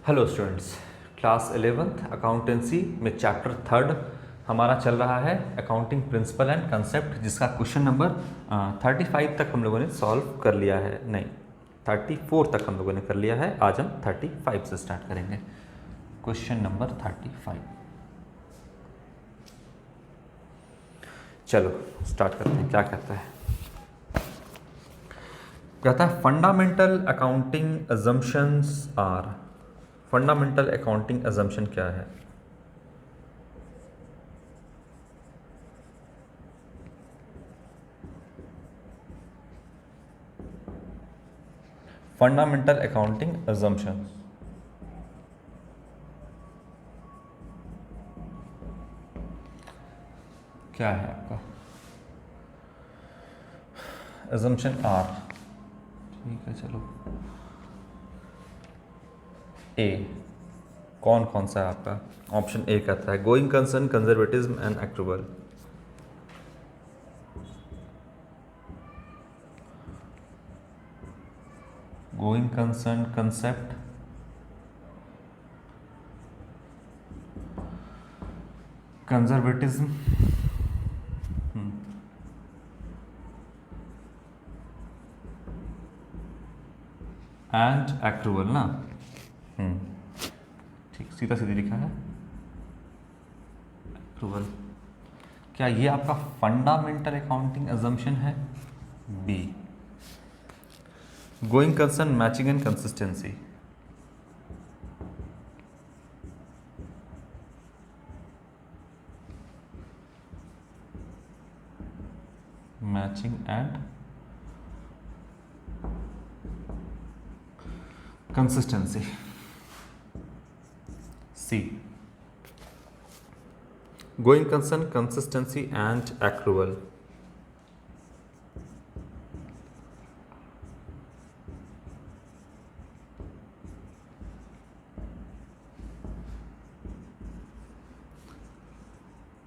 Hello students, class 11th accountancy में chapter 3 हमारा चल रहा है अकाउंटिंग प्रिंसिपल एंड कंसेप्ट, जिसका क्वेश्चन नंबर 35 तक हम लोगों ने सॉल्व कर लिया है। नहीं, 34 तक हम लोगों ने कर लिया है। आज हम 35 से स्टार्ट करेंगे। Question number 35। चलो स्टार्ट करते हैं। क्या कहता है? कहता है fundamental accounting assumptions are. Fundamental accounting assumption क्या है? फंडामेंटल अकाउंटिंग अजम्पशन क्या है आपका? Assumption are. ठीक है, चलो ए। कौन कौन सा है आपका? ऑप्शन ए कहता है going concern, conservatism and accrual. Going concern, concept, conservatism and accrual ना। ठीक, सीधा सीधी लिखा है एक्रूवल। क्या ये आपका फंडामेंटल अकाउंटिंग अजम्पशन है? B. Going concern, matching and consistency. Matching and consistency, C. Going concern, consistency and accrual.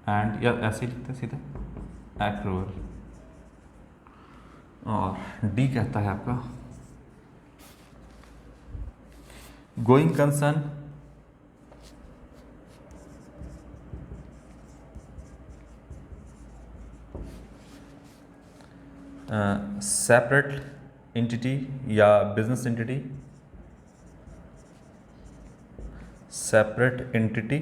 And या ऐसे ही लिखते सीधे एक्रूवल। और डी कहता है आपका गोइंग कंसर्न, सेपरेट एंटिटी या बिजनेस एंटिटी, सेपरेट एंटिटी,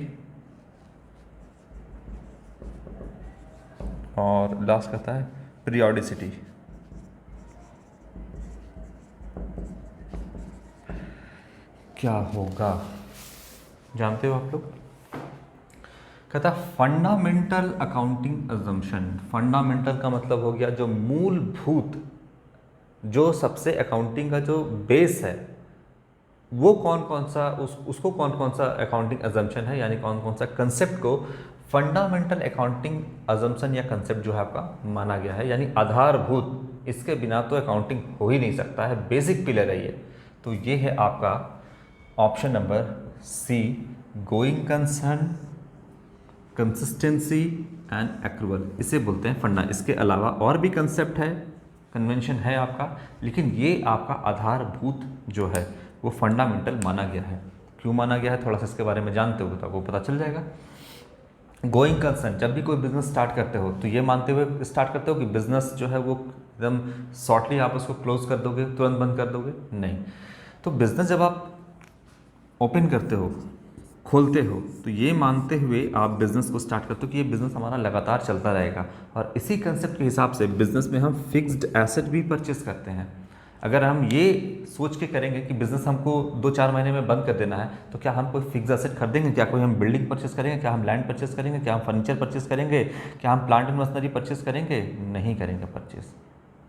और लास्ट कहता है पीरियोडिसिटी। क्या होगा जानते हो आप लोग? कहता है फंडामेंटल अकाउंटिंग अजम्पशन। फंडामेंटल का मतलब हो गया जो मूलभूत, जो सबसे अकाउंटिंग का जो बेस है, वो कौन कौन सा उसको कौन कौन सा अकाउंटिंग अजम्पशन है, यानी कौन कौन सा कंसेप्ट को फंडामेंटल अकाउंटिंग अजम्पशन या कंसेप्ट जो है आपका माना गया है, यानी आधारभूत। इसके बिना तो अकाउंटिंग हो ही नहीं सकता है, बेसिक पिलर है ये। तो ये है आपका option number C, going concern, consistency and accrual. इसे बोलते हैं फंडा। इसके अलावा और भी कंसेप्ट है, कन्वेंशन है आपका, लेकिन ये आपका आधारभूत जो है वो फंडामेंटल माना गया है। क्यों माना गया है, थोड़ा सा इसके बारे में जानते हो तो आपको पता चल जाएगा। गोइंग कंसर्न, जब भी कोई बिजनेस स्टार्ट करते हो तो ये मानते हुए स्टार्ट करते हो कि बिजनेस जो है वो एकदम शॉर्टली आप उसको क्लोज कर दोगे, तुरंत बंद कर दोगे, नहीं। तो बिजनेस जब आप ओपन करते हो, खोलते हो, तो ये मानते हुए आप बिज़नेस को स्टार्ट करते हो कि ये बिज़नेस हमारा लगातार चलता रहेगा। और इसी कंसेप्ट के हिसाब से बिज़नेस में हम फिक्स्ड एसेट भी परचेस करते हैं। अगर हम ये सोच के करेंगे कि बिज़नेस हमको 2-4 महीने में बंद कर देना है, तो क्या हम कोई फिक्स एसेट खरीदेंगे? क्या कोई हम बिल्डिंग परचेस करेंगे? क्या हम लैंड परचेस करेंगे? क्या हम फर्नीचर परचेस करेंगे? क्या हम प्लांट एंड मशीनरी परचेस करेंगे? नहीं करेंगे परचेस।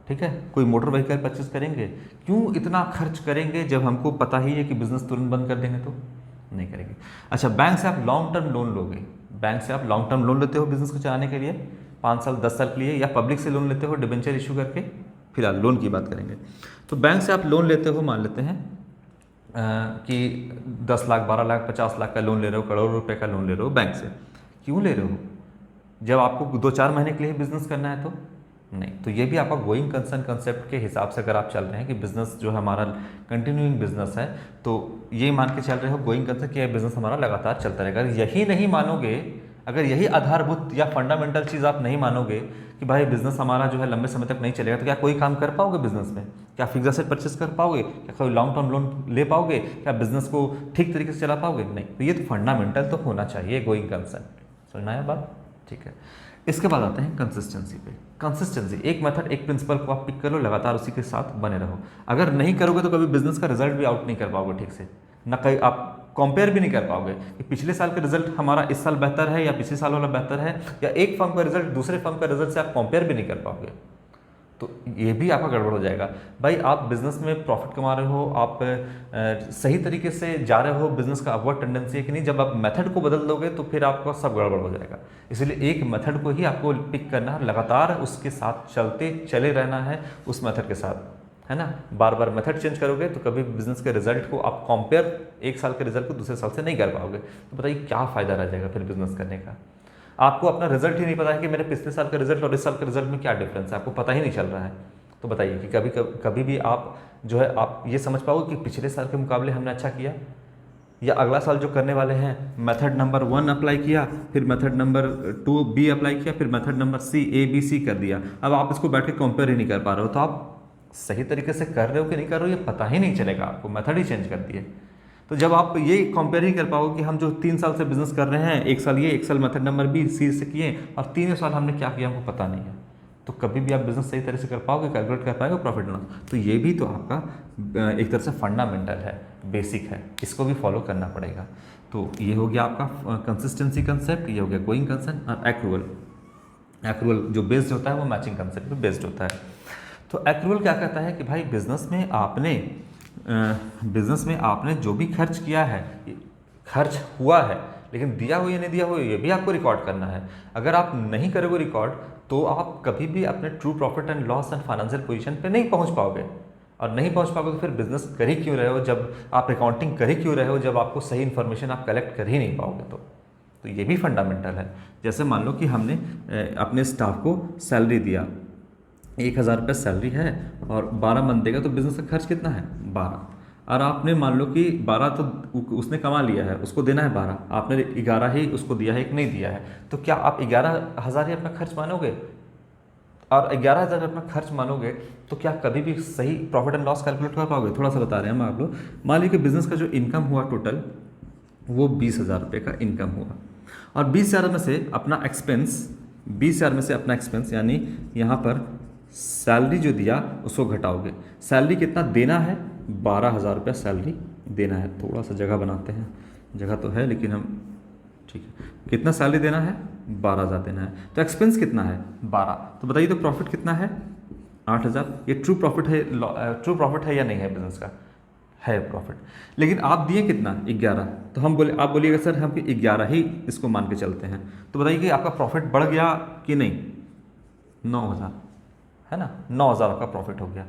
ठीक है, कोई मोटर व्हीकल परचेस करेंगे? क्यों इतना खर्च करेंगे जब हमको पता ही है कि बिज़नेस तुरंत बंद कर देंगे? तो नहीं करेंगे। अच्छा, बैंक से आप लॉन्ग टर्म लोन लोगे। बैंक से आप लॉन्ग टर्म लोन लेते हो बिजनेस को चलाने के लिए, 5 साल 10 साल के लिए, या पब्लिक से लोन लेते हो डिबेंचर इशू करके। फिलहाल लोन की बात करेंगे। तो बैंक से आप लोन लेते हो, मान लेते हैं कि 10 लाख, 12 लाख, 50 लाख का लोन ले रहे हो, करोड़ रुपए का लोन ले रहे हो बैंक से। क्यों ले रहे हो? जब आपको 2-4 महीने के लिए बिजनेस करना है तो नहीं। तो ये भी आपका गोइंग कंसर्न कंसेप्ट के हिसाब से अगर आप चल रहे हैं कि बिजनेस जो है हमारा कंटिन्यूइंग बिजनेस है, तो ये मान के चल रहे हो गोइंग कंसर्न कि बिजनेस हमारा लगातार चलता रहेगा। अगर यही नहीं मानोगे, अगर यही आधारभूत या फंडामेंटल चीज़ आप नहीं मानोगे कि भाई बिजनेस हमारा जो है लंबे समय तक नहीं चलेगा, तो क्या कोई काम कर पाओगे बिजनेस में? क्या फिक्स एसेट परचेस कर पाओगे? क्या कोई लॉन्ग टर्म लोन ले पाओगे? क्या बिजनेस को ठीक तरीके से चला पाओगे? नहीं। तो ये तो फंडामेंटल तो होना चाहिए गोइंग कंसर्न। समझना है बात? ठीक है। इसके बाद आते हैं कंसिस्टेंसी पे। कंसिस्टेंसी एक मेथड, एक प्रिंसिपल को आप पिक कर लो, लगातार उसी के साथ बने रहो। अगर नहीं करोगे तो कभी बिजनेस का रिजल्ट भी आउट नहीं कर पाओगे ठीक से, ना कहीं आप कंपेयर भी नहीं कर पाओगे कि पिछले साल का रिजल्ट हमारा इस साल बेहतर है या पिछले साल वाला बेहतर है, या एक फर्म का रिजल्ट दूसरे फर्म का रिजल्ट से आप कंपेयर भी नहीं कर पाओगे। तो ये भी आपका गड़बड़ हो जाएगा। भाई आप बिजनेस में प्रॉफिट कमा रहे हो, आप सही तरीके से जा रहे हो, बिजनेस का अपवर्ड टेंडेंसी है कि नहीं, जब आप मेथड को बदल दोगे तो फिर आपका सब गड़बड़ हो जाएगा। इसलिए एक मेथड को ही आपको पिक करना है, लगातार उसके साथ चले रहना है उस मेथड के साथ, है ना। बार बार मेथड चेंज करोगे तो कभी बिजनेस के रिजल्ट को आप कंपेयर एक साल के रिजल्ट को दूसरे साल से नहीं कर पाओगे। तो बताइए क्या फ़ायदा रह जाएगा फिर बिजनेस करने का? आपको अपना रिजल्ट ही नहीं पता है कि मेरे पिछले साल का रिजल्ट और इस साल के रिजल्ट में क्या डिफरेंस है, आपको पता ही नहीं चल रहा है। तो बताइए कि कभी भी आप जो है आप ये समझ पाओगे कि पिछले साल के मुकाबले हमने अच्छा किया, या अगला साल जो करने वाले हैं मेथड नंबर 1 अप्लाई किया, फिर मेथड नंबर 2 बी अप्लाई किया, फिर मेथड नंबर सी ABC कर दिया। अब आप इसको बैठ के कंपेयर ही नहीं कर पा रहे हो, तो आप सही तरीके से कर रहे हो कि नहीं कर रहे हो ये पता ही नहीं चलेगा आपको, मेथड ही चेंज कर दिए। तो जब आप ये कंपेयर ही कर पाओगे कि हम जो 3 साल से बिजनेस कर रहे हैं, एक साल ये, एक साल मेथड नंबर बी सी से किए, और 3 साल हमने क्या किया हमको पता नहीं है, तो कभी भी आप बिजनेस सही तरह से कर पाओगे, कैलकुलेट कर पाओगे प्रॉफिट एंड लॉस? तो ये भी तो आपका एक तरह से फंडामेंटल है, बेसिक है, इसको भी फॉलो करना पड़ेगा। तो ये हो गया आपका कंसिस्टेंसी कंसेप्ट, ये हो गया गोइंग कंसर्न। और एक्रूअल जो बेस्ड होता है वो मैचिंग कंसेप्ट पे बेस्ड होता है। तो एक्रूअल क्या कहता है कि भाई बिजनेस में आपने जो भी खर्च किया है, खर्च हुआ है, लेकिन दिया हो या नहीं दिया हो ये भी आपको रिकॉर्ड करना है। अगर आप नहीं करोगे रिकॉर्ड तो आप कभी भी अपने true profit and loss and financial position पे नहीं पहुंच पाओगे, और नहीं पहुंच पाओगे तो फिर बिजनेस कर ही क्यों रहे हो, जब आप अकाउंटिंग कर ही क्यों रहे हो, जब आपको सही इन्फॉर्मेशन आप कलेक्ट कर ही नहीं पाओगे। तो ये भी फंडामेंटल है। जैसे मान लो कि हमने अपने स्टाफ को सैलरी दिया, 1,000 रुपये सैलरी है और 12 मंथ देगा, तो बिजनेस का खर्च कितना है 12, और आपने मान लो कि 12 तो उसने कमा लिया है, उसको देना है 12, आपने 11 ही उसको दिया है, एक नहीं दिया है, तो क्या आप 11,000 ही अपना खर्च मानोगे? और 11,000 अपना खर्च मानोगे तो क्या कभी भी सही प्रॉफिट एंड लॉस कैलकुलेट कर पाओगे? थोड़ा सा बता रहे हैं हम आप लोग। मान लीजिए कि बिजनेस का जो इनकम हुआ टोटल वो 20,000 रुपये का इनकम हुआ, और 20,000 में से अपना एक्सपेंस यानी यहाँ पर सैलरी जो दिया उसको घटाओगे। सैलरी कितना देना है? 12,000 रुपया सैलरी देना है। थोड़ा सा जगह बनाते हैं, जगह तो है लेकिन हम, ठीक है, कितना सैलरी देना है? 12,000 देना है। तो एक्सपेंस कितना है? 12। तो बताइए तो प्रॉफिट कितना है? 8,000। ये ट्रू प्रॉफिट है या नहीं है? बिजनेस का है प्रॉफिट, लेकिन आप दिए कितना? 11। तो आप बोलिएगा सर हम 11 ही इसको मान के चलते हैं, तो बताइए कि आपका प्रॉफिट बढ़ गया कि नहीं? 9,000 है ना, 9,000 आपका प्रॉफिट हो गया,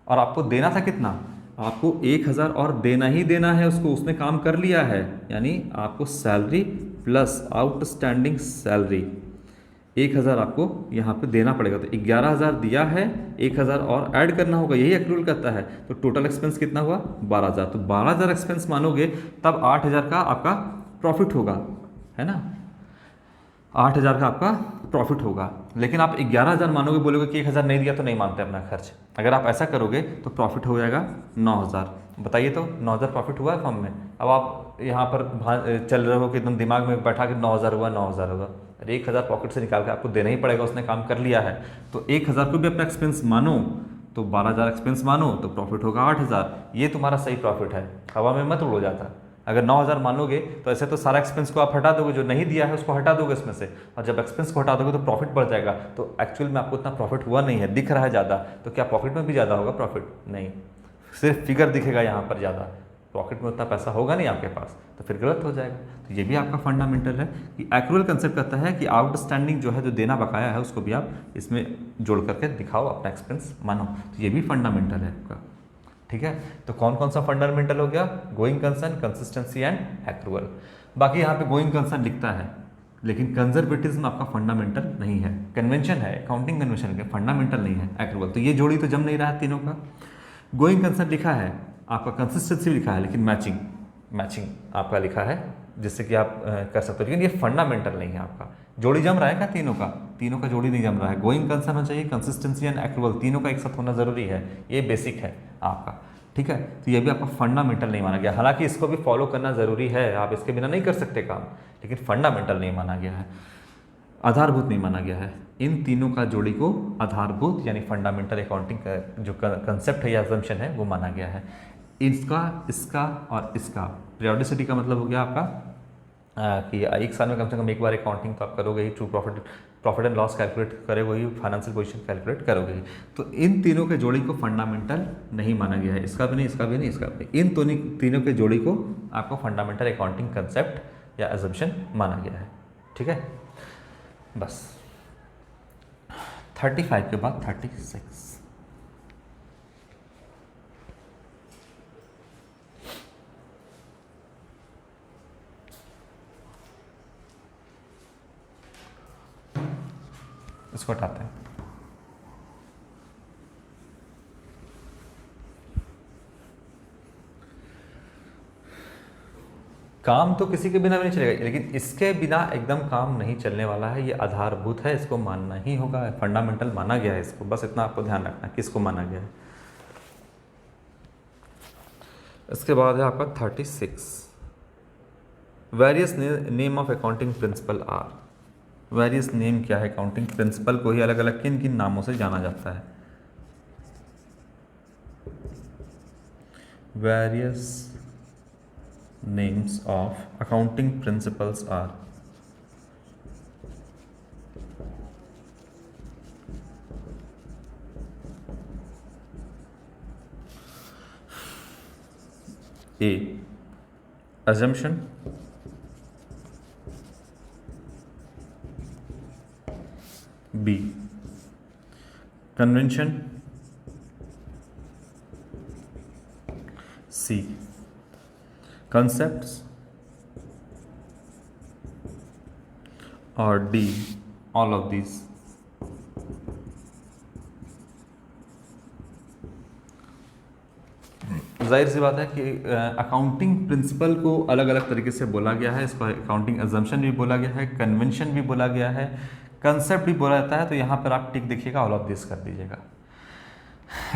और आपको देना था कितना? आपको 1,000 और देना ही देना है उसको, उसने काम कर लिया है, यानी आपको सैलरी प्लस आउटस्टैंडिंग सैलरी 1,000 आपको यहाँ पे देना पड़ेगा। तो 11,000 दिया है, 1,000 और ऐड करना होगा, यही एक्रूअल करता है। तो टोटल एक्सपेंस कितना हुआ? 12,000। तो 12,000 एक्सपेंस मानोगे तब 8,000 का आपका प्रॉफिट होगा, है ना, 8,000 का आपका प्रॉफिट होगा। लेकिन आप 11,000 मानोगे, बोलोगे कि 1,000 नहीं दिया तो नहीं मानते अपना खर्च। अगर आप ऐसा करोगे तो प्रॉफिट हो जाएगा 9,000। बताइए तो 9,000 प्रॉफिट हुआ है फर्म में। अब आप यहाँ पर चल रहे हो कि एकदम दिमाग में बैठा के 9,000 हुआ, 9,000 होगा। अरे 1,000 पॉकेट से निकाल के आपको देना ही पड़ेगा, उसने काम कर लिया है। तो 1,000 को भी अपना एक्सपेंस मानो, तो 12,000 एक्सपेंस मानो, तो प्रॉफिट होगा 8,000। ये तुम्हारा सही प्रॉफिट है, हवा में मत उड़ो जाता। अगर 9,000 मानोगे तो ऐसे तो सारा एक्सपेंस को आप हटा दोगे, जो नहीं दिया है उसको हटा दोगे इसमें से, और जब एक्सपेंस को हटा दोगे तो प्रॉफिट बढ़ जाएगा। तो एक्चुअल में आपको इतना प्रॉफिट हुआ नहीं है, दिख रहा है ज़्यादा, तो क्या पॉकेट में भी ज़्यादा होगा प्रॉफिट? नहीं, सिर्फ फिगर दिखेगा यहाँ पर ज़्यादा, पॉकेट में उतना पैसा होगा नहीं आपके पास, तो फिर गलत हो जाएगा। तो ये भी आपका फंडामेंटल है कि एक्रूअल कंसेप्ट कहता है कि आउटस्टैंडिंग जो है, जो देना बकाया है, उसको भी आप इसमें जोड़ करके दिखाओ, अपना एक्सपेंस मानो। तो ये भी फंडामेंटल है आपका, ठीक है। तो कौन कौन सा फंडामेंटल हो गया? Going concern, consistency and accrual. बाकी यहाँ पे गोइंग कंसर्न लिखता है, लेकिन कंजर्वेटिज्म आपका फंडामेंटल नहीं है, कन्वेंशन है, अकाउंटिंग कन्वेंशन है, फंडामेंटल नहीं है एक्रूवल। तो ये जोड़ी तो जम नहीं रहा है तीनों का। गोइंग कंसेप्ट लिखा है आपका, कंसिस्टेंसी लिखा है, लेकिन मैचिंग मैचिंग आपका लिखा है, जिससे कि आप कर सकते हो, लेकिन ये फंडामेंटल नहीं है आपका। जोड़ी जम रहा है क्या तीनों का? तीनों का जोड़ी नहीं जम रहा है। गोइंग कंसर्न होना चाहिए, कंसिस्टेंसी एंड एक्रूवल तीनों का एक साथ होना जरूरी है, ये बेसिक है आपका। ठीक है, तो ये भी आपका फंडामेंटल नहीं माना गया, हालांकि इसको भी फॉलो करना जरूरी है, आप इसके बिना नहीं कर सकते काम, लेकिन फंडामेंटल नहीं माना गया है, आधारभूत नहीं माना गया है। इन तीनों का जोड़ी को आधारभूत यानी फंडामेंटल अकाउंटिंग का जो कंसेप्ट है या असम्पशन है वो माना गया है। इसका, इसका और इसका पीरियोडिसिटी का मतलब हो गया आपका कि एक साल में कम से कम एक बार अकाउंटिंग तो आप करोगे ही, true profit and loss calculate करोगे ही, फाइनेंशियल पोजीशन कैलकुलेट करोगे ही। तो इन तीनों के जोड़ी को फंडामेंटल नहीं माना गया है, इसका भी नहीं, इसका भी नहीं, इसका भी। इन तीनों के जोड़ी को आपको फंडामेंटल अकाउंटिंग कंसेप्ट या असम्पशन माना गया है। ठीक है, बस 35 के बाद 36। इसको हटाते हैं। काम तो किसी के बिना भी नहीं चलेगा, लेकिन इसके बिना एकदम काम नहीं चलने वाला है, ये आधारभूत है, इसको मानना ही होगा, फंडामेंटल माना गया है इसको, बस इतना आपको ध्यान रखना है किसको माना गया है। इसके बाद है आपका 36, various name of accounting principle are. Various name क्या है? अकाउंटिंग प्रिंसिपल को ही अलग अलग किन किन नामों से जाना जाता है? Various names of accounting principles are A. Assumption, B. Convention, C. Concepts, और D. All of these. जाहिर सी बात है कि अकाउंटिंग प्रिंसिपल को अलग अलग तरीके से बोला गया है, इसको अकाउंटिंग अजम्पशन भी बोला गया है, कन्वेंशन भी बोला गया है, कंसेप्ट भी बोला जाता है। तो यहाँ पर आप टिक देखिएगा, ऑल ऑफ दिस कर दीजिएगा।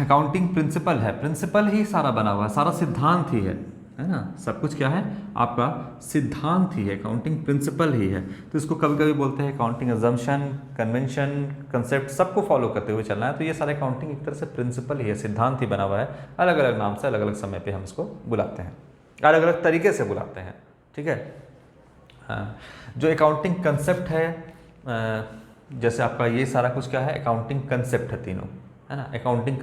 अकाउंटिंग प्रिंसिपल है, प्रिंसिपल ही सारा बना हुआ है, सारा सिद्धांत ही है ना, सब कुछ क्या है आपका सिद्धांत ही है, अकाउंटिंग प्रिंसिपल ही है। तो इसको कभी कभी बोलते हैं अकाउंटिंग अजम्पशन, कन्वेंशन, कंसेप्ट, सबको फॉलो करते हुए चलना है। तो ये सारे अकाउंटिंग एक तरह से प्रिंसिपल ही है, सिद्धांत ही बना हुआ है, अलग अलग नाम से अलग अलग समय पे हम इसको बुलाते हैं, अलग अलग तरीके से बुलाते हैं। ठीक है, हाँ, जो अकाउंटिंग कंसेप्ट है, जैसे आपका ये सारा कुछ क्या है, अकाउंटिंग कंसेप्ट है तीनों, है ना। अकाउंटिंग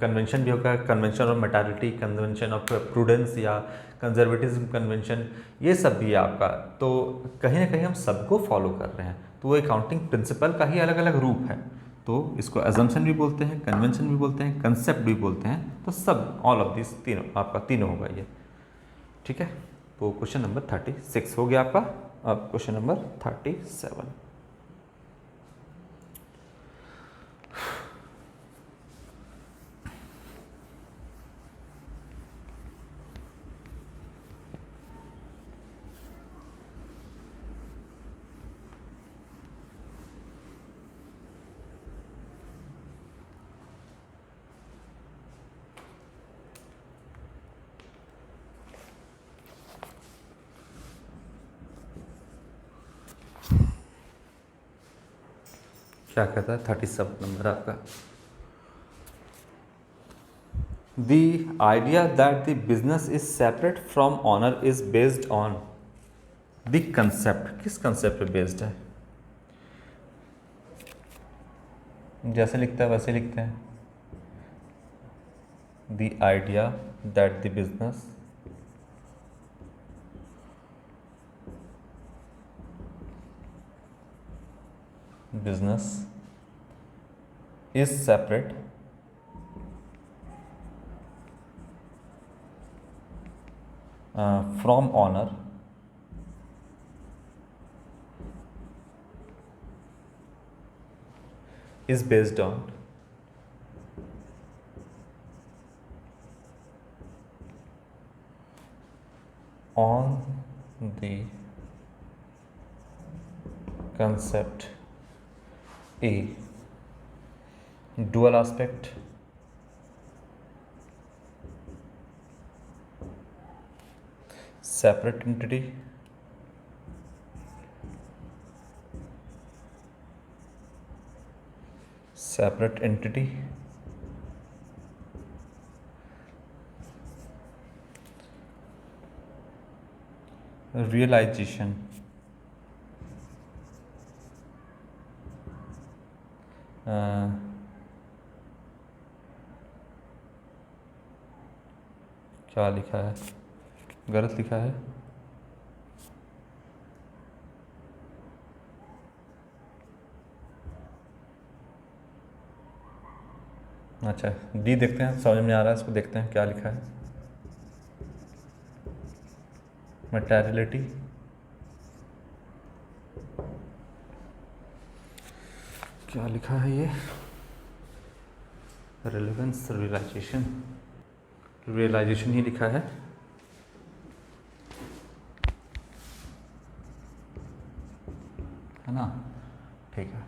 कन्वेंशन भी होगा, convention of materiality, convention of prudence या कंजर्वेटिज्म कन्वेंशन, ये सब भी है आपका। तो कहीं ना कहीं हम सबको फॉलो कर रहे हैं, तो वो अकाउंटिंग प्रिंसिपल का ही अलग अलग रूप है। तो इसको अजम्पशन भी बोलते हैं, कन्वेंशन भी बोलते हैं, कंसेप्ट भी बोलते हैं। तो सब ऑल ऑफ दिस तीनों आपका तीनों होगा ये। ठीक है, तो क्वेश्चन नंबर 36 हो गया आपका। अब क्वेश्चन नंबर 37। क्या कहता है 37 नंबर आपका, the idea that the business is separate from owner is based on the concept. किस कंसेप्ट पे बेस्ड है? जैसे लिखता है वैसे लिखते हैं, the idea that the business is separate from owner is based on the concept A, dual aspect, separate entity, realization, क्या लिखा है, गलत लिखा है, अच्छा डी देखते हैं, समझ में आ रहा है, इसको देखते हैं क्या लिखा है। मटेरियलिटी, क्या लिखा है ये, रिलेवेंस, रियलाइजेशन ही लिखा है। ना, ठीक है।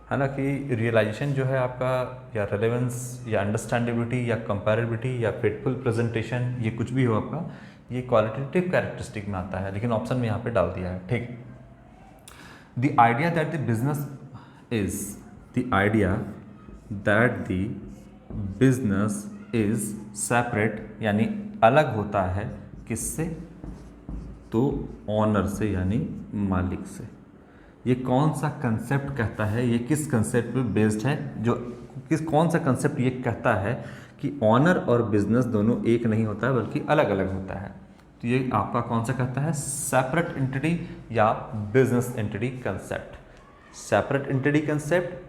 हालांकि रियलाइजेशन जो है आपका, या रेलेवेंस या अंडरस्टैंडेबिलिटी या कंपैरेबिलिटी या फेटफुल प्रेजेंटेशन, ये कुछ भी हो आपका, ये क्वालिटेटिव कैरेक्टरिस्टिक में आता है, लेकिन ऑप्शन में यहाँ पे डाल दिया है, ठीक। The idea that the business is, the idea that the business is separate, यानी अलग होता है, किससे, तो ऑनर से, यानी मालिक से। ये कौन सा कंसेप्ट कहता है, ये किस कंसेप्ट पे बेस्ड है, जो कौन सा कंसेप्ट ये कहता है कि ऑनर और बिजनेस दोनों एक नहीं होता है बल्कि अलग अलग होता है। तो ये आपका कौन सा कहता है, सेपरेट एंटिटी या business entity concept. Separate entity concept,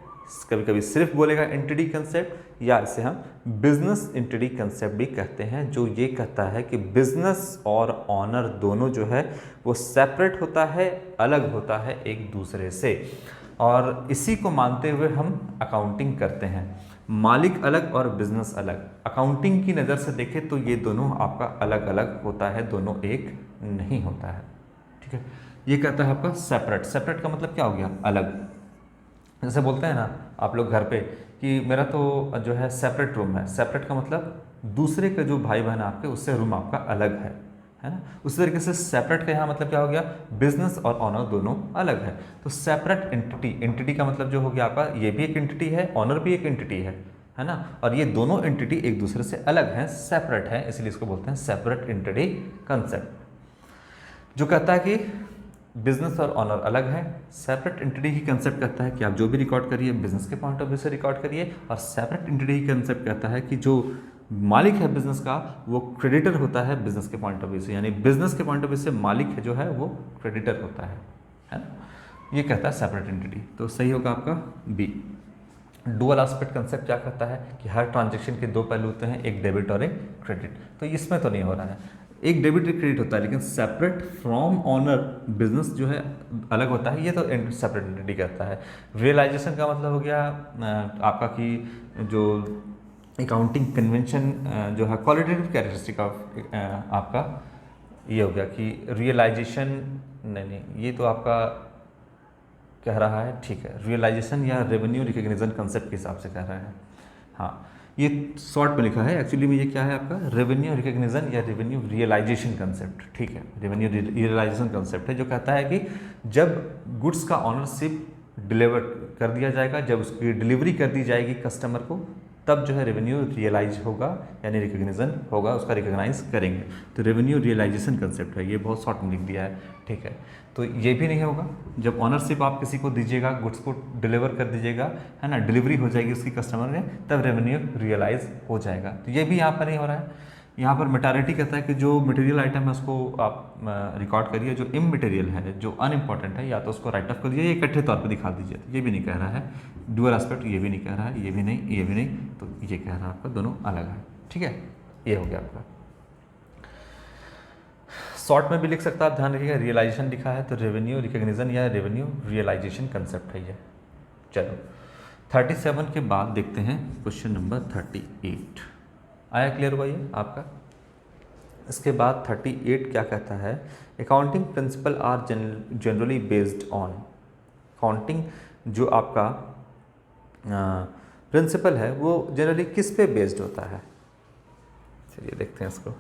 कभी कभी सिर्फ बोलेगा एंटिटी कंसेप्ट, या इसे हम बिजनेस एंटिटी कंसेप्ट भी कहते हैं, जो ये कहता है कि बिजनेस और ऑनर दोनों जो है वो सेपरेट होता है, अलग होता है एक दूसरे से। और इसी को मानते हुए हम अकाउंटिंग करते हैं, मालिक अलग और बिजनेस अलग। अकाउंटिंग की नज़र से देखें तो ये दोनों आपका अलग अलग होता है, दोनों एक नहीं होता है, ठीक है। ये कहता है आपका सेपरेट। सेपरेट का मतलब क्या हो गया, अलग। जैसे बोलते हैं ना आप लोग घर पे कि मेरा तो जो है सेपरेट रूम है। सेपरेट का मतलब दूसरे के जो भाई बहन आपके, उससे रूम आपका अलग है ना। उसी तरीके से सेपरेट का यहाँ मतलब क्या हो गया, बिजनेस और ऑनर दोनों अलग है। तो सेपरेट एंटिटी, एंटिटी का मतलब जो हो गया आपका, ये भी एक एंटिटी है, ऑनर भी एक एंटिटी है ना, और ये दोनों एंटिटी एक दूसरे से अलग हैं, सेपरेट है, इसलिए इसको बोलते हैं सेपरेट एंटिटी कंसेप्ट। जो कहता है कि बिजनेस और ऑनर अलग है। सेपरेट एंटिटी की कंसेप्ट कहता है कि आप जो भी रिकॉर्ड करिए बिजनेस के पॉइंट ऑफ व्यू से रिकॉर्ड करिए, और सेपरेट एंटिटी की कंसेप्ट कहता है कि जो मालिक है बिजनेस का, वो क्रेडिटर होता है बिजनेस के पॉइंट ऑफ व्यू से, यानी बिजनेस के पॉइंट ऑफ व्यू से मालिक जो है वो क्रेडिटर होता है ना। ये कहता है सेपरेट एंटिटी, तो सही होगा आपका बी। डुअल एस्पेक्ट कंसेप्ट क्या कहता है कि हर ट्रांजैक्शन के दो पहलू होते हैं, एक डेबिट और एक क्रेडिट। तो इसमें तो नहीं हो रहा है, एक डेबिट एक क्रेडिट होता है, लेकिन सेपरेट फ्रॉम ऑनर बिजनेस जो है अलग होता है, ये तो सेपरेट एंटिटी कहता है। रियलाइजेशन का मतलब हो गया आपका कि जो अकाउंटिंग कन्वेंशन जो है क्वालिटेटिव कैरेक्टरिस्टिक ऑफ आपका, ये हो गया कि रियलाइजेशन, नहीं ये तो आपका कह रहा है, ठीक है, रियलाइजेशन या रेवेन्यू रिकग्निशन कंसेप्ट के हिसाब से कह रहा है। हाँ, ये शॉर्ट में लिखा है, एक्चुअली में ये क्या है आपका, रेवेन्यू रिकग्निशन या रेवेन्यू रियलाइजेशन कंसेप्ट, ठीक है। रेवेन्यू रियलाइजेशन कंसेप्ट है जो कहता है कि जब गुड्स का ऑनरशिप डिलीवर कर दिया जाएगा, जब उसकी डिलीवरी कर दी जाएगी कस्टमर को, तब जो है रेवेन्यू रियलाइज होगा, यानी रिकग्निशन होगा, उसका रिकग्नाइज करेंगे। तो रेवेन्यू रियलाइजेशन कंसेप्ट है, ये बहुत शॉर्ट में लिख दिया है, ठीक है। तो ये भी नहीं होगा, जब ऑनरशिप आप किसी को दीजिएगा, गुड्स को डिलीवर कर दीजिएगा, है ना, डिलीवरी हो जाएगी उसकी कस्टमर ने, तब रेवेन्यू रियलाइज हो जाएगा। तो ये भी यहाँ पर नहीं हो रहा है। यहाँ पर मैटेरियलिटी कहता है कि जो मटेरियल आइटम है उसको आप रिकॉर्ड करिए, जो इमटेरियल है, जो अनइम्पॉर्टेंट है, या तो उसको राइट ऑफ कर दीजिए, इकट्ठे तौर पर दिखा दीजिए। तो ये भी नहीं कह रहा है। डुअल एस्पेक्ट ये भी नहीं कह रहा है, ये भी नहीं, ये भी नहीं, तो ये कह रहा है आपका दोनों अलग है, ठीक है। ये हो गया आपका। शॉर्ट में भी लिख सकता है, आप ध्यान रखिएगा, रियलाइजेशन लिखा है तो रेवेन्यू रिकग्निशन या रेवेन्यू रियलाइजेशन कंसेप्ट है ये। चलो 37 के बाद देखते हैं क्वेश्चन नंबर 38। आया क्लियर हुआ ये आपका? इसके बाद 38 क्या कहता है, accounting principle are generally based on. Accounting जो आपका प्रिंसिपल है वो जनरली किस पे बेस्ड होता है? चलिए देखते हैं इसको।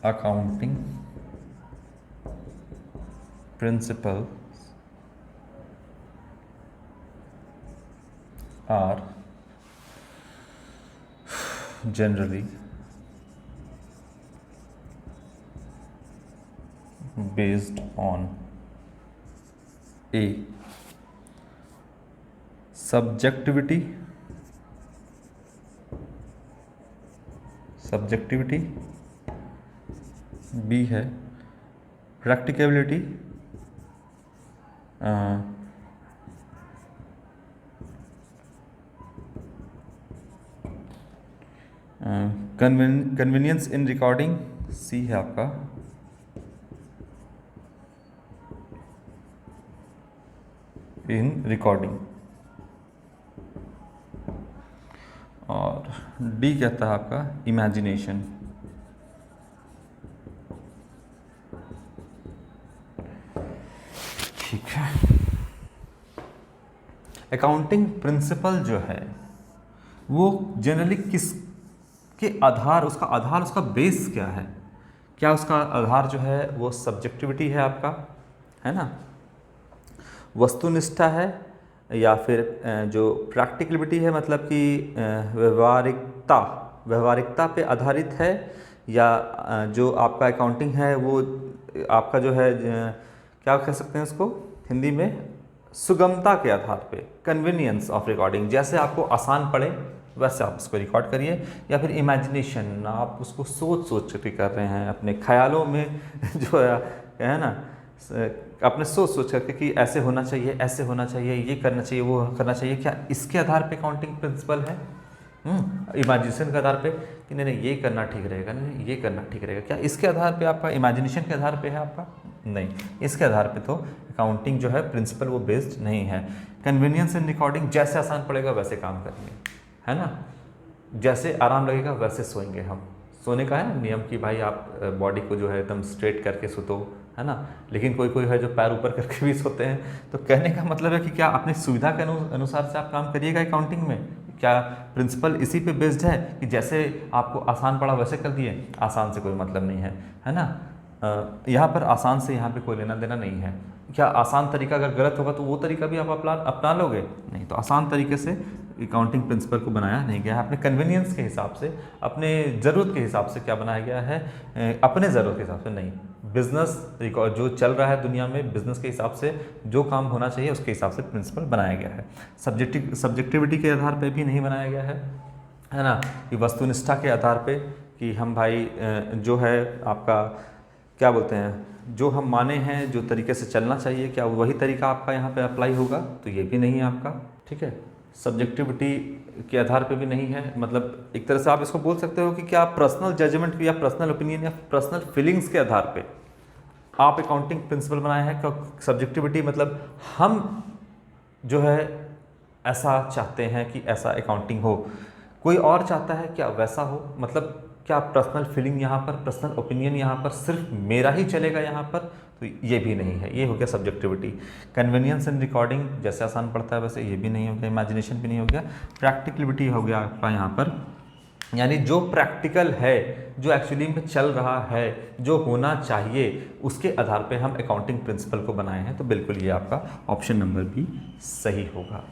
Accounting principle are generally based on A, subjectivity, B है practicability, convenience in recording, C है आपका, इन रिकॉर्डिंग, और डी कहता है आपका इमेजिनेशन। ठीक है, अकाउंटिंग प्रिंसिपल जो है वो जनरली किस के आधार, उसका आधार, उसका बेस क्या है? क्या उसका आधार जो है वो सब्जेक्टिविटी है आपका, है ना, वस्तुनिष्ठा है, या फिर जो प्रैक्टिकलिटी है मतलब कि व्यवहारिकता पे आधारित है, या जो आपका अकाउंटिंग है वो आपका जो है क्या कह सकते हैं उसको हिंदी में, सुगमता के आधार पे, कन्वीनियंस ऑफ रिकॉर्डिंग, जैसे आपको आसान पड़े वैसे आप उसको रिकॉर्ड करिए, या फिर इमेजिनेशन, आप उसको सोच के कर रहे हैं अपने ख्यालों में जो है ना, अपने सोच करके कि ऐसे होना चाहिए, ऐसे होना चाहिए, ये करना चाहिए, वो करना चाहिए, क्या इसके आधार पे काउंटिंग प्रिंसिपल है? इमेजिनेशन के आधार पे कि नहीं ये करना ठीक रहेगा, नहीं ये करना ठीक रहेगा, क्या इसके आधार पे आपका इमेजिनेशन के आधार पे है आपका? नहीं, इसके आधार पे तो अकाउंटिंग जो है प्रिंसिपल वो बेस्ड नहीं है। कन्वीनियंस इन रिकॉर्डिंग, जैसे आसान पड़ेगा वैसे काम करेंगे, है ना, जैसे आराम लगेगा वैसे सोएंगे हम। सोने का है ना नियम कि भाई आप बॉडी को जो है एकदम स्ट्रेट करके सुतो, है ना, लेकिन कोई है जो पैर ऊपर करके भी सोते हैं। तो कहने का मतलब है कि क्या अपनी सुविधा के अनुसार से आप काम करिएगा अकाउंटिंग में। क्या प्रिंसिपल इसी पे बेस्ड है कि जैसे आपको आसान पड़ा वैसे कर दिए? आसान से कोई मतलब नहीं है ना। यहाँ पर आसान से यहाँ पे कोई लेना देना नहीं है। क्या आसान तरीका अगर गलत होगा तो वो तरीका भी आप अपना लोगे? नहीं, तो आसान तरीके से अकाउंटिंग प्रिंसिपल को बनाया नहीं गया है। अपने कन्वीनियंस के हिसाब से, अपने ज़रूरत के हिसाब से क्या बनाया गया है, अपने ज़रूरत के हिसाब से नहीं। बिजनेस जो चल रहा है दुनिया में, बिजनेस के हिसाब से जो काम होना चाहिए उसके हिसाब से प्रिंसिपल बनाया गया है। सब्जेक्टिविटी के आधार पे भी नहीं बनाया गया है ना, कि वस्तुनिष्ठा के आधार पे कि हम भाई जो है आपका क्या बोलते हैं, जो हम माने हैं, जो तरीके से चलना चाहिए, क्या वही तरीका आपका यहाँ पे अप्लाई होगा? तो ये भी नहीं है आपका। ठीक है, सब्जेक्टिविटी के आधार पे भी नहीं है। मतलब एक तरह से आप इसको बोल सकते हो कि क्या पर्सनल जजमेंट या पर्सनल ओपिनियन या पर्सनल फीलिंग्स के आधार पे आप अकाउंटिंग प्रिंसिपल बनाए हैं। सब्जेक्टिविटी मतलब हम जो है ऐसा चाहते हैं कि ऐसा अकाउंटिंग हो, कोई और चाहता है क्या वैसा हो। मतलब क्या पर्सनल फीलिंग यहाँ पर, पर्सनल ओपिनियन यहाँ पर सिर्फ मेरा ही चलेगा यहाँ पर, तो ये भी नहीं है। ये हो गया सब्जेक्टिविटी। कन्वीनियंस इन रिकॉर्डिंग, जैसे आसान पड़ता है वैसे, ये भी नहीं हो गया। इमेजिनेशन भी नहीं हो गया। प्रैक्टिकलिटी हो गया आपका यहाँ पर, यानी जो प्रैक्टिकल है, जो एक्चुअली में चल रहा है, जो होना चाहिए, उसके आधार पे हम अकाउंटिंग प्रिंसिपल को बनाए हैं। तो बिल्कुल ये आपका ऑप्शन नंबर भी सही होगा।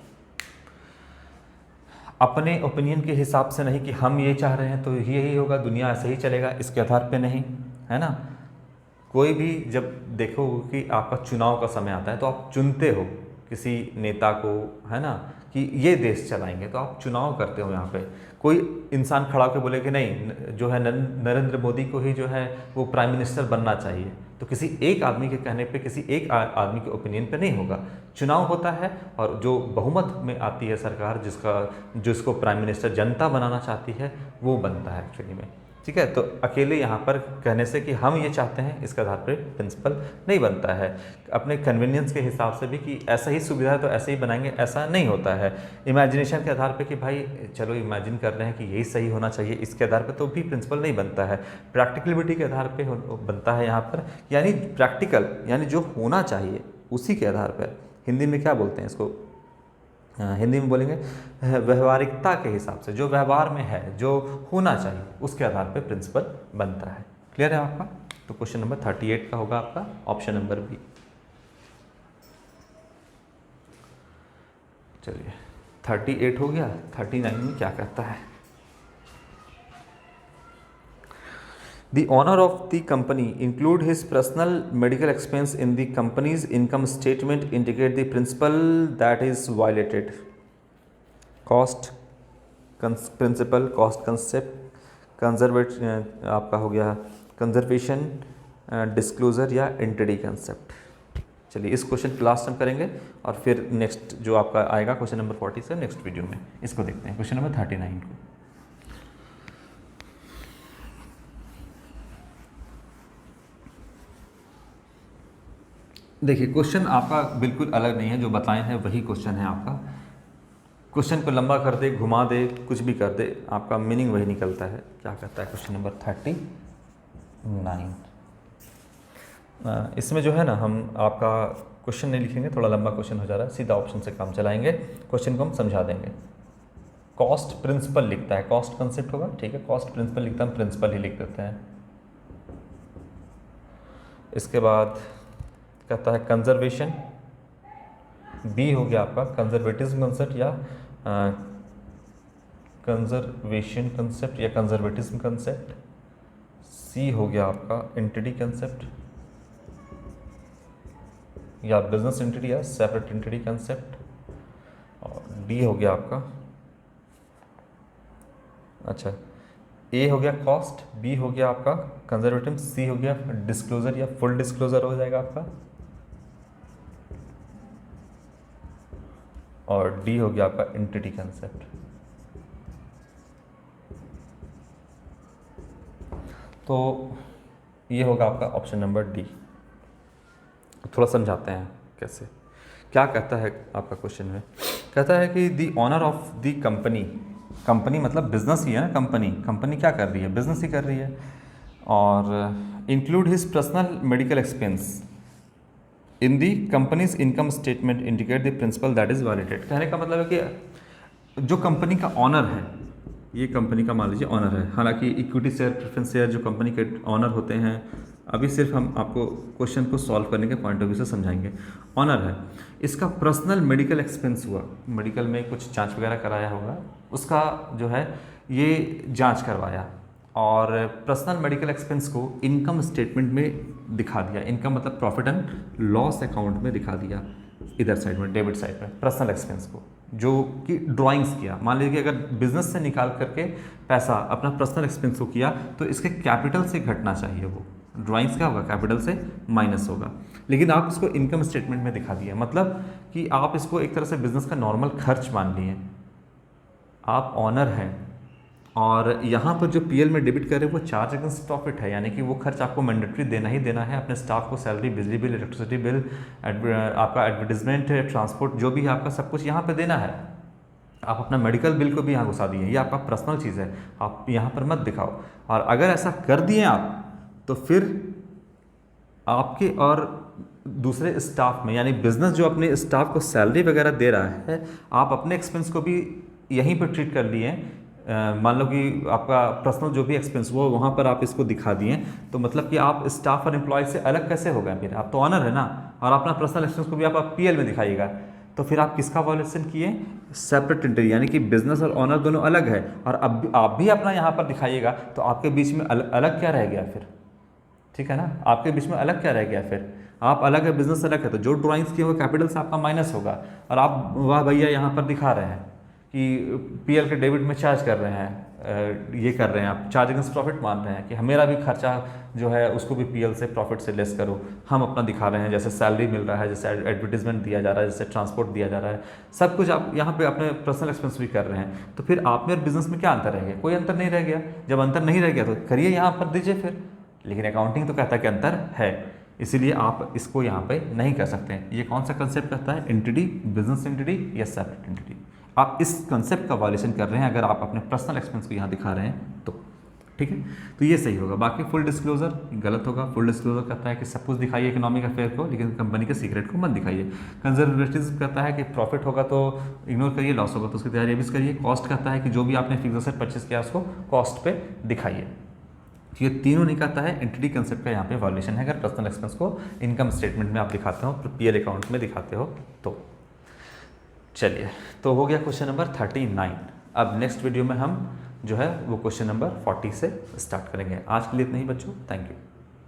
अपने ओपिनियन के हिसाब से नहीं कि हम ये चाह रहे हैं तो यही होगा, दुनिया ऐसे ही चलेगा, इसके आधार पे नहीं, है ना। कोई भी जब देखो कि आपका चुनाव का समय आता है तो आप चुनते हो किसी नेता को, है ना, कि ये देश चलाएंगे, तो आप चुनाव करते हो यहाँ पे। कोई इंसान खड़ा होकर बोले कि नहीं जो है नरेंद्र मोदी को ही जो है वो प्राइम मिनिस्टर बनना चाहिए, तो किसी एक आदमी के कहने पे, किसी एक आदमी के ओपिनियन पे नहीं होगा। चुनाव होता है और जो बहुमत में आती है सरकार, जिसको प्राइम मिनिस्टर जनता बनाना चाहती है, वो बनता है एक्चुअली में। ठीक है, तो अकेले यहाँ पर कहने से कि हम ये चाहते हैं, इसके आधार पर प्रिंसिपल नहीं बनता है। अपने कन्वीनियंस के हिसाब से भी कि ऐसा ही सुविधा है तो ऐसे ही बनाएंगे, ऐसा नहीं होता है। इमेजिनेशन के आधार पे कि भाई चलो इमेजिन कर रहे हैं कि यही सही होना चाहिए, इसके आधार पे तो भी प्रिंसिपल नहीं बनता है। प्रैक्टिकलिटी के आधार पे बनता है यहाँ पर, यानी प्रैक्टिकल यानी जो होना चाहिए उसी के आधार पर। हिंदी में क्या बोलते हैं इसको, हिंदी में बोलेंगे व्यवहारिकता के हिसाब से, जो व्यवहार में है, जो होना चाहिए, उसके आधार पे प्रिंसिपल बनता है। क्लियर है आपका? तो क्वेश्चन नंबर 38 का होगा आपका ऑप्शन नंबर बी। चलिए 38 हो गया। 39 में क्या कहता है? The owner of the company include his personal medical expense in the company's income statement indicate the principle that is violated. Cost principle, cost concept, conservate आपका हो गया कंजर्वेशन, डिस्क्लोजर या एंटिटी कंसेप्ट। चलिए इस क्वेश्चन को last time करेंगे और फिर नेक्स्ट जो आपका आएगा क्वेश्चन नंबर 40 से नेक्स्ट वीडियो में इसको देखते हैं, क्वेश्चन नंबर 39 को। देखिए क्वेश्चन आपका बिल्कुल अलग नहीं है, जो बताए हैं वही क्वेश्चन है आपका। क्वेश्चन को लंबा कर दे, घुमा दे, कुछ भी कर दे, आपका मीनिंग वही निकलता है। क्या कहता है क्वेश्चन नंबर 39? इसमें जो है ना, हम आपका क्वेश्चन नहीं लिखेंगे, थोड़ा लंबा क्वेश्चन हो जा रहा है, सीधा ऑप्शन से काम चलाएंगे, क्वेश्चन को हम समझा देंगे। कॉस्ट प्रिंसिपल लिखता है, कॉस्ट कंसेप्ट होगा, ठीक है, कॉस्ट प्रिंसिपल लिखता है, हम प्रिंसिपल ही लिख देते हैं। इसके बाद कहता है कंजर्वेशन, बी हो गया आपका कंजर्वेटिज्म कंसेप्ट या कंजर्वेशन कंसेप्ट या कंजर्वेटिज्म कंसेप्ट, सी हो गया आपका एंटिटी कंसेप्ट या बिजनेस एंटिटी या सेपरेट एंटिटी कंसेप्ट, और डी हो गया आपका, अच्छा ए हो गया कॉस्ट, बी हो गया आपका कंजर्वेटिव, सी हो गया डिस्क्लोजर या फुल डिस्क्लोजर हो जाएगा आपका, और डी हो गया आपका एंटिटी कंसेप्ट। तो ये होगा आपका ऑप्शन नंबर डी। थोड़ा समझाते हैं कैसे, क्या कहता है आपका क्वेश्चन में। कहता है कि the owner of the company, company मतलब बिजनेस ही है ना, कंपनी क्या कर रही है, बिजनेस ही कर रही है, और include his personal medical expense in the companies income statement indicate the principal that is validate. कहने का मतलब है कि जो कंपनी का ऑनर है, ये कंपनी का मान लीजिए ऑनर है, हालांकि इक्विटी शेयर, प्रेफरेंस शेयर जो कंपनी के ऑनर होते हैं, अभी सिर्फ हम आपको क्वेश्चन को सॉल्व करने के पॉइंट ऑफ व्यू से समझाएंगे। ऑनर है, इसका पर्सनल मेडिकल एक्सपेंस हुआ, मेडिकल में कुछ जांच वगैरह कराया होगा, उसका जो है ये जांच करवाया और पर्सनल मेडिकल एक्सपेंस को इनकम स्टेटमेंट में दिखा दिया। इनकम मतलब प्रॉफिट एंड लॉस अकाउंट में दिखा दिया, इधर साइड में डेबिट साइड में पर्सनल एक्सपेंस को, जो कि ड्राइंग्स किया। मान लीजिए कि अगर बिजनेस से निकाल करके पैसा अपना पर्सनल एक्सपेंस को किया तो इसके कैपिटल से घटना चाहिए, वो ड्राइंग्स क्या होगा, कैपिटल से माइनस होगा, लेकिन आप इसको इनकम स्टेटमेंट में दिखा दिया, मतलब कि आप इसको एक तरह से बिजनेस का नॉर्मल खर्च मान लिए। आप ऑनर हैं और यहाँ पर जो पीएल में डेबिट कर रहे हैं वो चार्ज अगेंस्ट प्रॉफिट है, यानी कि वो खर्च आपको मैंडेटरी देना ही देना है। अपने स्टाफ को सैलरी, बिजली बिल, इलेक्ट्रिसिटी बिल, आपका एडवर्टीजमेंट, ट्रांसपोर्ट, जो भी है आपका सब कुछ यहाँ पे देना है। आप अपना मेडिकल बिल को भी यहाँ घुसा दिए, ये आपका पर्सनल चीज़ है, आप यहाँ पर मत दिखाओ। और अगर ऐसा कर दिए आप तो फिर आपके और दूसरे स्टाफ में, यानी बिजनेस जो अपने स्टाफ को सैलरी वगैरह दे रहा है, आप अपने एक्सपेंस को भी यहीं पर ट्रीट कर लिए। मान लो कि आपका पर्सनल जो भी एक्सपेंस वो वहाँ पर आप इसको दिखा दिए, तो मतलब कि आप स्टाफ और एम्प्लॉय से अलग कैसे हो गए फिर? आप तो ऑनर है ना, और अपना पर्सनल एक्सपेंस को भी आप पीएल में दिखाइएगा, तो फिर आप किसका वॉल्यूशन किए? सेपरेट एंटिटी, यानी कि बिजनेस और ऑनर दोनों अलग है। और अब आप भी अपना यहाँ पर दिखाइएगा, तो आपके बीच में अलग क्या रह गया फिर? ठीक है ना, आपके बीच में अलग क्या रह गया फिर? आप अलग है, बिजनेस अलग है, तो जो ड्राइंग्स किए हुए कैपिटल से आपका माइनस होगा। और आप वाह भैया यहाँ पर दिखा रहे हैं कि पीएल के डेबिट में चार्ज कर रहे हैं, ये कर रहे हैं, आप चार्ज अगेंस्ट प्रॉफिट मान रहे हैं कि मेरा भी खर्चा जो है उसको भी पीएल से प्रॉफिट से लेस करो, हम अपना दिखा रहे हैं, जैसे सैलरी मिल रहा है, जैसे एडवर्टीजमेंट दिया जा रहा है, जैसे ट्रांसपोर्ट दिया जा रहा है, सब कुछ आप यहाँ पे अपने पर्सनल एक्सपेंस भी कर रहे हैं। तो फिर आप में और बिजनेस में क्या अंतर रह गया? कोई अंतर नहीं रह गया। जब अंतर नहीं रह गया तो करिए यहाँ पर दीजिए फिर, लेकिन अकाउंटिंग तो कहता है कि अंतर है, इसीलिए आप इसको यहाँ पे नहीं कर सकते हैं। ये कौन सा कंसेप्ट कहता है? एंटिटी, बिजनेस एंटिटी या सेपरेट एंटिटी। आप इस कंसेप्ट का वायलेशन कर रहे हैं अगर आप अपने पर्सनल एक्सपेंस को यहाँ दिखा रहे हैं तो, ठीक है। तो ये सही होगा। बाकी फुल डिस्क्लोजर गलत होगा। फुल डिस्क्लोजर कहता है कि सब कुछ दिखाइए इकोनॉमिक अफेयर को, लेकिन कंपनी के सीक्रेट को मत दिखाइए। कंजर्वेटिज्म कहता है कि प्रॉफिट होगा तो इग्नोर करिए, लॉस होगा तो उसकी तैयारी भी करिए। कॉस्ट कहता है कि जो भी आपने फिक्स एसेट परचेज किया उसको कॉस्ट पे दिखाइए। ये तीनों नहीं कहता है। एंटिटी कंसेप्ट का यहाँ पे वायलेशन है अगर पर्सनल एक्सपेंस को इनकम स्टेटमेंट में आप दिखाते हो, पीएल अकाउंट में दिखाते हो तो। चलिए, तो हो गया क्वेश्चन नंबर 39। अब नेक्स्ट वीडियो में हम जो है वो क्वेश्चन नंबर 40 से स्टार्ट करेंगे। आज के लिए इतना ही बच्चों, थैंक यू।